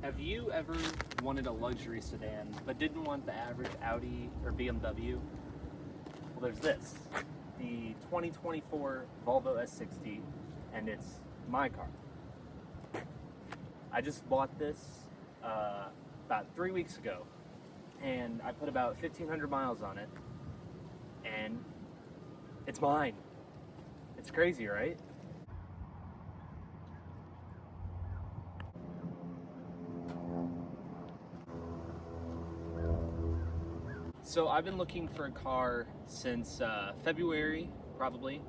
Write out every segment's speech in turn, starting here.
Have you ever wanted a luxury sedan but didn't want the average Audi or BMW? Well, there's this, the 2024 Volvo S60, and it's my car. I just bought this about 3 weeks ago, and I put about 1,500 miles on it, and it's mine. It's crazy, right? So I've been looking for a car since February, probably,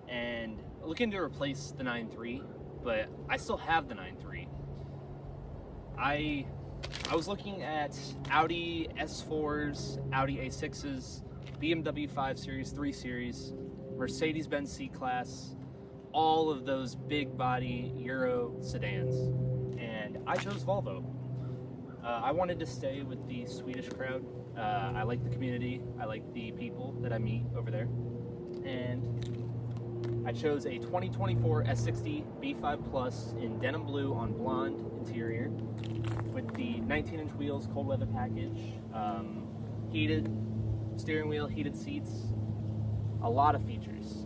and looking to replace the 9.3, but I still have the 9.3. I was looking at Audi S4s, Audi A6s, BMW 5 Series, 3 Series, Mercedes-Benz C-Class, all of those big body Euro sedans, and I chose Volvo. I wanted to stay with the Swedish crowd. I like the community, I like the people that I meet over there, and I chose a 2024 S60 B5 Plus in denim blue on blonde interior with the 19-inch wheels, cold weather package, heated steering wheel, heated seats, a lot of features.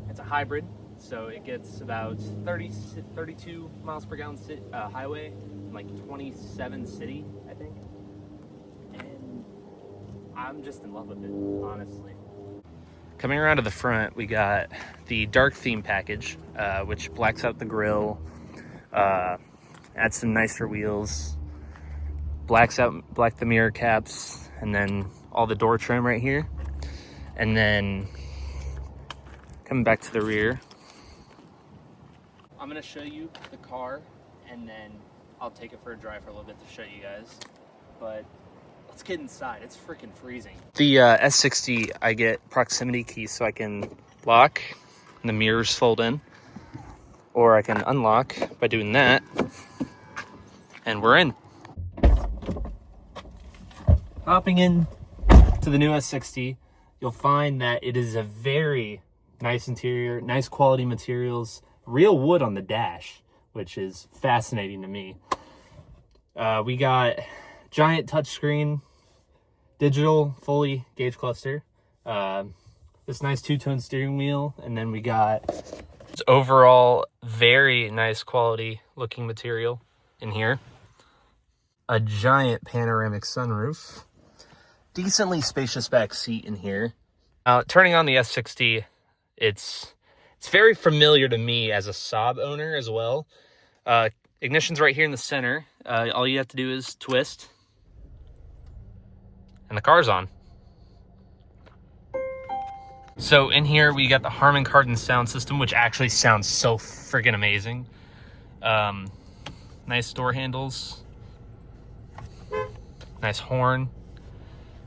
It's a hybrid, so it gets about 32 miles per gallon highway, like 27 city, I think. And I'm just in love with it, honestly. Coming around to the front, we got the dark theme package, which blacks out the grille, adds some nicer wheels, black the mirror caps, and then all the door trim right here. And then coming back to the rear, I'm gonna show you the car, and then I'll take it for a drive for a little bit to show you guys. But let's get inside. It's freaking freezing. The S60, I get proximity keys so I can lock and the mirrors fold in, or I can unlock by doing that, and we're in. Hopping in to the new S60, you'll find that it is a very nice interior, nice quality materials, real wood on the dash, which is fascinating to me. We got giant touchscreen, digital, fully gauge cluster, this nice two-tone steering wheel, and then we got this overall very nice quality looking material in here. A giant panoramic sunroof, decently spacious back seat in here. Turning on the S60, it's very familiar to me as a Saab owner as well. Ignition's right here in the center. All you have to do is twist, and the car's on. So in here we got the Harman Kardon sound system, which actually sounds so friggin' amazing. Nice door handles, nice horn.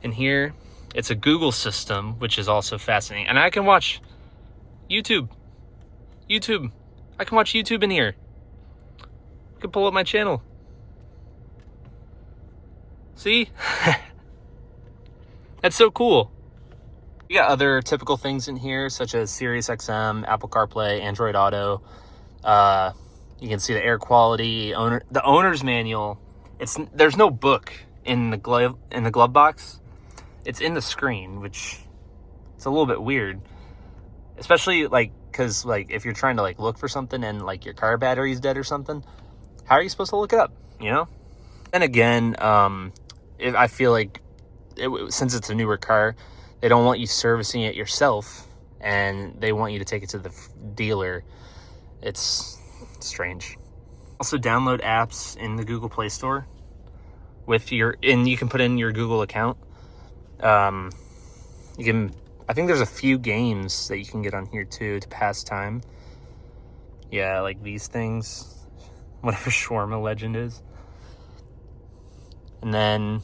In here, it's a Google system, which is also fascinating. And I can watch YouTube. I can watch YouTube in here. I can pull up my channel. See? That's so cool. We got other typical things in here, such as Sirius XM, Apple CarPlay, Android Auto. You can see the air quality, the owner's manual. There's no book in the glove box. It's in the screen, which it's a little bit weird, especially because if you're trying to look for something and your car battery's dead or something, how are you supposed to look it up, you know? And again, I feel like since it's a newer car, they don't want you servicing it yourself, and they want you to take it to the dealer. It's strange. Also, download apps in the Google Play Store and you can put in your Google account. I think there's a few games that you can get on here too to pass time. Yeah, like these things, whatever Shawarma Legend is. And then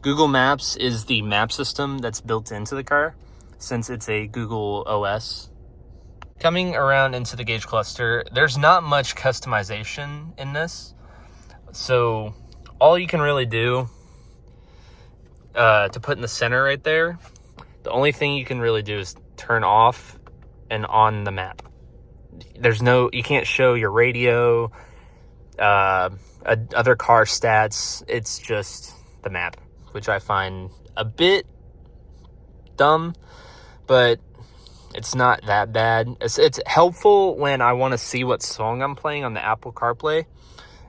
Google Maps is the map system that's built into the car, since it's a Google OS. Coming around into the gauge cluster, there's not much customization in this. So all you can really do to put in the center right there, the only thing you can really do is turn off and on the map. You can't show your radio, other car stats. It's just the map, which I find a bit dumb, but it's not that bad. It's helpful when I want to see what song I'm playing on the Apple CarPlay,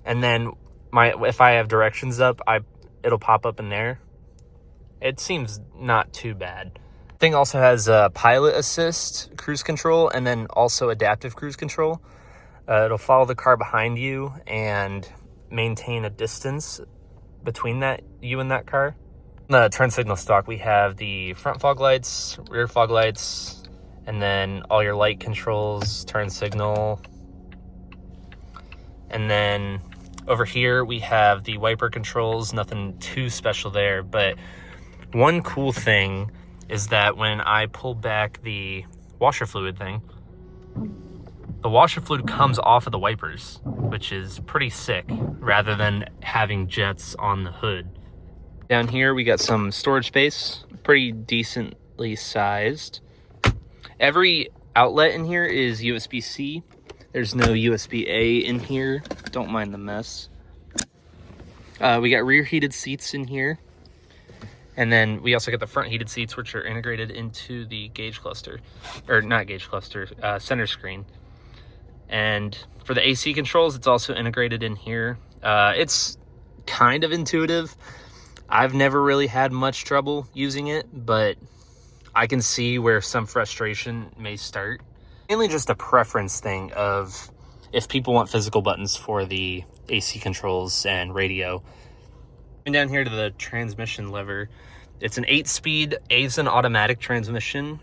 and then if I have directions up, it'll pop up in there. It seems not too bad. The thing also has pilot assist, cruise control, and then also adaptive cruise control. It'll follow the car behind you and maintain a distance between you and that car. The turn signal stock, we have the front fog lights, rear fog lights, and then all your light controls, turn signal. And then over here we have the wiper controls, nothing too special there, but one cool thing is that when I pull back the washer fluid thing, the washer fluid comes off of the wipers, which is pretty sick, rather than having jets on the hood. Down here we got some storage space, pretty decently sized. Every outlet in here is USB-C. There's no USB-A in here. Don't mind the mess. We got rear heated seats in here. And then we also got the front heated seats, which are integrated into the gauge cluster. Or not gauge cluster, center screen. And for the AC controls, it's also integrated in here. It's kind of intuitive. I've never really had much trouble using it, but I can see where some frustration may start. Mainly just a preference thing of if people want physical buttons for the AC controls and radio. And down here to the transmission lever, it's an 8-speed Aisin automatic transmission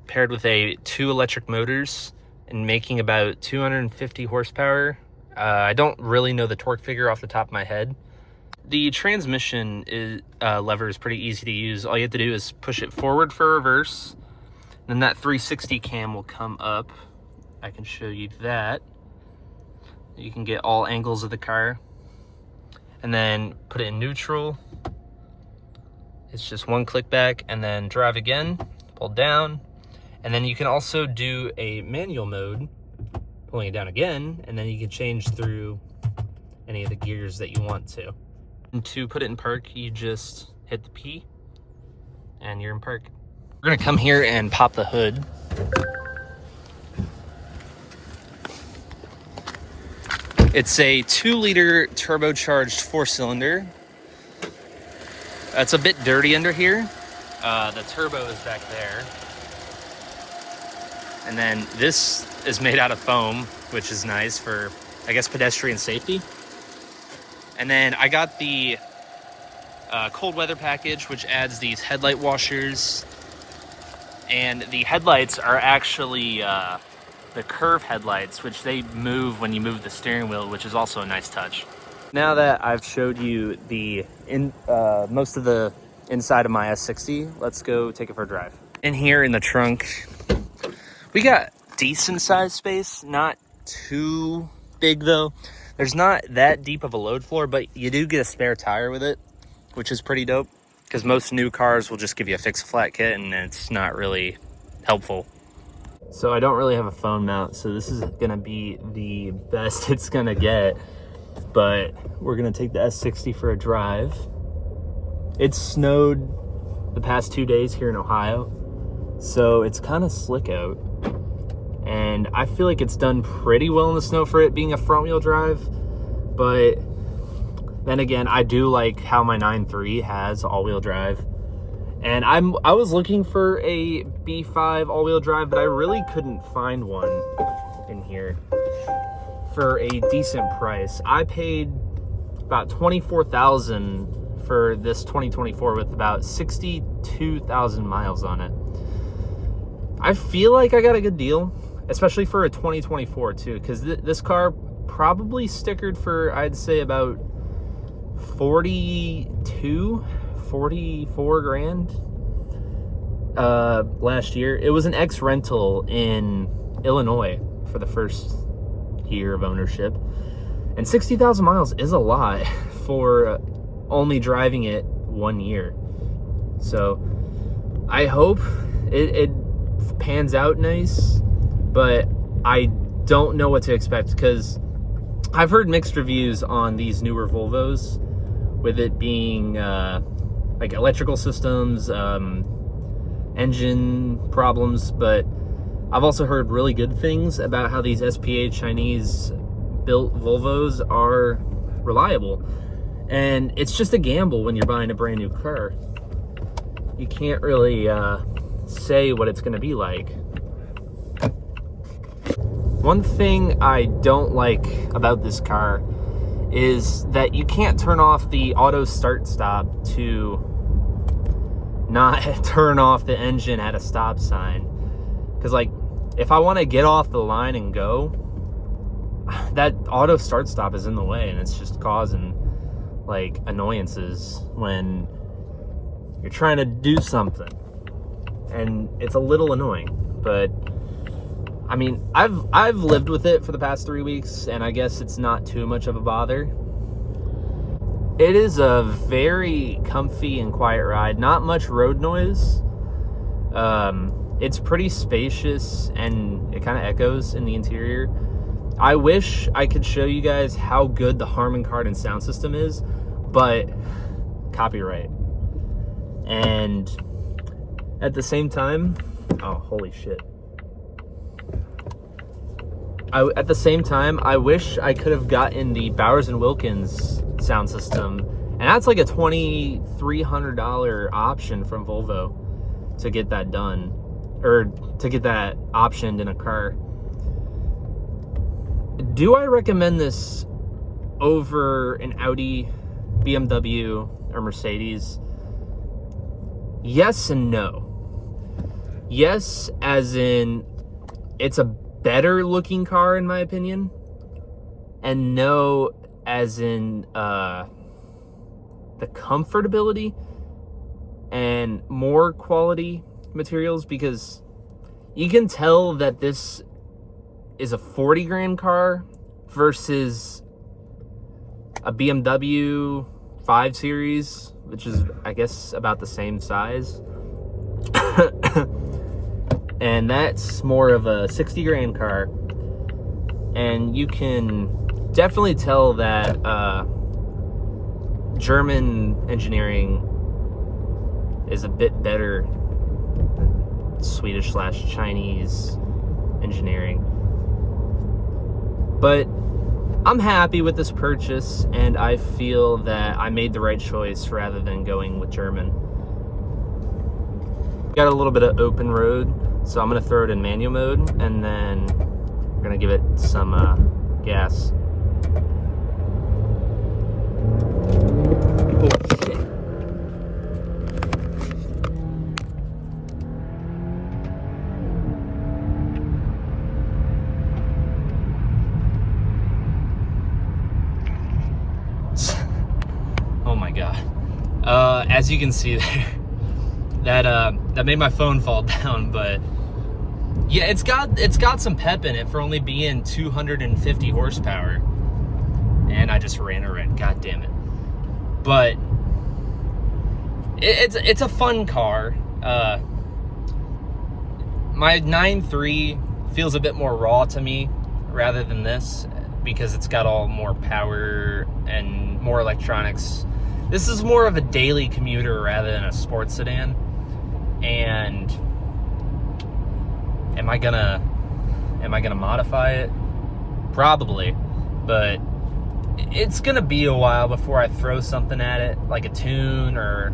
paired with 2 electric motors and making about 250 horsepower. I don't really know the torque figure off the top of my head. The transmission lever is pretty easy to use. All you have to do is push it forward for reverse. Then that 360 cam will come up. I can show you that. You can get all angles of the car. And then put it in neutral. It's just one click back, and then drive again, pull down. And then you can also do a manual mode, pulling it down again, and then you can change through any of the gears that you want to. And to put it in park, you just hit the P, and you're in park. We're gonna come here and pop the hood. It's a 2-liter turbocharged 4-cylinder. It's a bit dirty under here. The turbo is back there. And then this is made out of foam, which is nice for, I guess, pedestrian safety. And then I got the cold weather package, which adds these headlight washers. And the headlights are actually the curve headlights, which they move when you move the steering wheel, which is also a nice touch. Now that I've showed you the most of the inside of my S60, let's go take it for a drive. In here in the trunk, we got decent sized space, not too big though. There's not that deep of a load floor, but you do get a spare tire with it, which is pretty dope, because most new cars will just give you a fix-a-flat kit and it's not really helpful. So I don't really have a phone mount, so this is gonna be the best it's gonna get, but we're gonna take the S60 for a drive. It snowed the past 2 days here in Ohio, so it's kind of slick out. And I feel like it's done pretty well in the snow for it being a front-wheel drive, but then again, I do like how my 9.3 has all-wheel drive. And I was looking for a B5 all-wheel drive, but I really couldn't find one in here for a decent price. I paid about $24,000 for this 2024 with about 62,000 miles on it. I feel like I got a good deal, especially for a 2024 too, because this car probably stickered for, I'd say, about 44 grand last year. It was an ex-rental in Illinois for the first year of ownership, and 60,000 miles is a lot for only driving it 1 year. So I hope it pans out nice, but I don't know what to expect, because I've heard mixed reviews on these newer Volvos, with it being like electrical systems, engine problems, but I've also heard really good things about how these SPA Chinese built Volvos are reliable. And it's just a gamble when you're buying a brand new car. You can't really say what it's gonna be like. One thing I don't like about this car is that you can't turn off the auto start stop to not turn off the engine at a stop sign. Because like, if I want to get off the line and go, that auto start stop is in the way, and it's just causing like annoyances when you're trying to do something, and it's a little annoying. But I mean, I've lived with it for the past 3 weeks, and I guess it's not too much of a bother. It is a very comfy and quiet ride. Not much road noise. It's pretty spacious, and it kind of echoes in the interior. I wish I could show you guys how good the Harman Kardon sound system is, but copyright. And at the same time, oh, holy shit. At the same time, I wish I could have gotten the Bowers & Wilkins sound system, and that's like a $2,300 option from Volvo to get that done, or to get that optioned in a car. Do I recommend this over an Audi, BMW, or Mercedes? Yes and no. Yes, as in it's a better looking car in my opinion, and no, as in the comfortability and more quality materials, because you can tell that this is a 40 grand car versus a BMW 5 Series, which is, I guess, about the same size. And that's more of a 60 grand car. And you can definitely tell that German engineering is a bit better than Swedish/Chinese engineering. But I'm happy with this purchase, and I feel that I made the right choice rather than going with German. Got a little bit of open road, so I'm gonna throw it in manual mode, and then we're gonna give it some gas. Oh shit. Oh my god. As you can see there, that made my phone fall down, but yeah, it's got some pep in it for only being 250 horsepower. And I just ran a red, god damn it. But it's a fun car. My 9.3 feels a bit more raw to me rather than this, because it's got all more power and more electronics. This is more of a daily commuter rather than a sports sedan. And am I gonna modify it? Probably, but it's gonna be a while before I throw something at it, like a tune or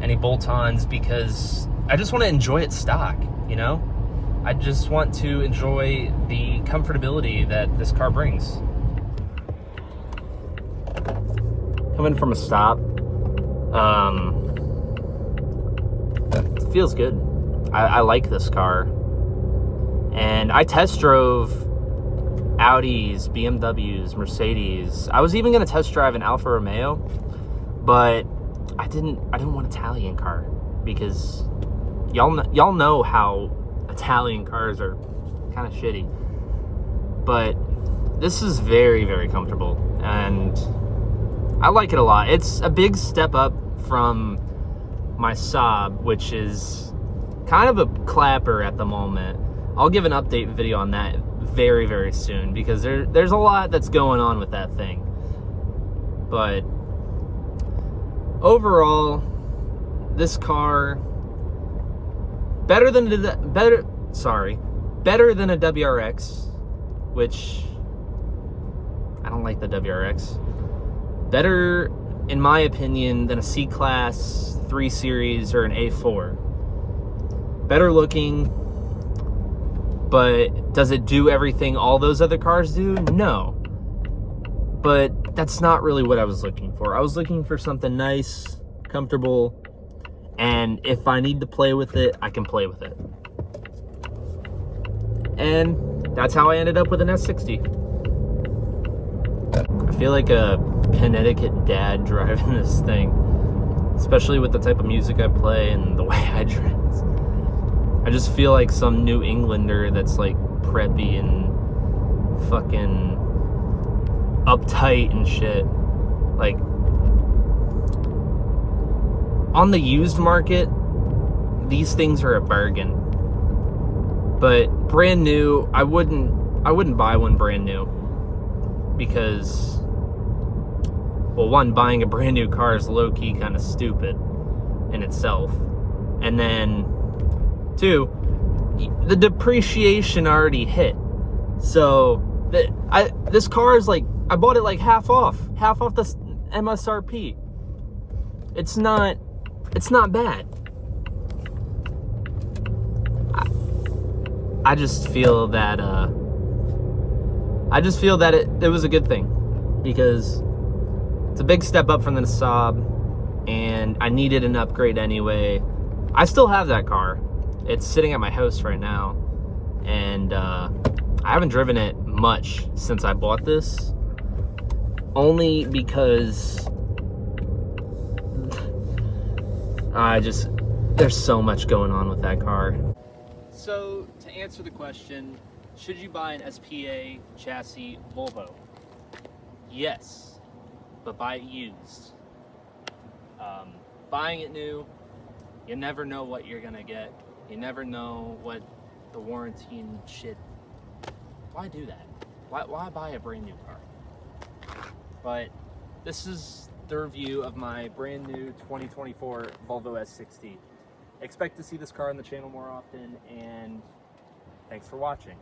any bolt-ons, because I just want to enjoy it stock, you know? I just want to enjoy the comfortability that this car brings. Coming from a stop, it feels good. I like this car. And I test drove Audis, BMWs, Mercedes. I was even gonna test drive an Alfa Romeo, but I didn't want an Italian car, because y'all know how Italian cars are kind of shitty. But this is very, very comfortable, and I like it a lot. It's a big step up from my Saab, which is kind of a clapper at the moment. I'll give an update video on that very, very soon, because there's a lot that's going on with that thing. But overall, this car better than a WRX, which I don't like the WRX. Better, in my opinion, than a C-Class 3 Series or an A4. Better looking, but does it do everything all those other cars do? No. But that's not really what I was looking for. I was looking for something nice, comfortable, and if I need to play with it, I can play with it. And that's how I ended up with an S60. I feel like a Connecticut dad driving this thing, especially with the type of music I play and the way I dress. I just feel like some New Englander that's like preppy and fucking uptight and shit. Like, on the used market, these things are a bargain. But brand new, I wouldn't buy one brand new, because, well, one, buying a brand new car is low-key kind of stupid in itself. And then, two, the depreciation already hit. So, this car is like, I bought it like half off the MSRP. It's not bad. I just feel that it was a good thing, because it's a big step up from the Saab, and I needed an upgrade anyway. I still have that car. It's sitting at my house right now, and I haven't driven it much since I bought this, only because there's so much going on with that car. So, to answer the question, should you buy an SPA chassis Volvo? Yes, but buy it used. Buying it new, you never know what you're gonna get. You never know what the warranty and shit. Why do that? Why buy a brand new car? But this is the review of my brand new 2024 Volvo S60. Expect to see this car on the channel more often, and thanks for watching.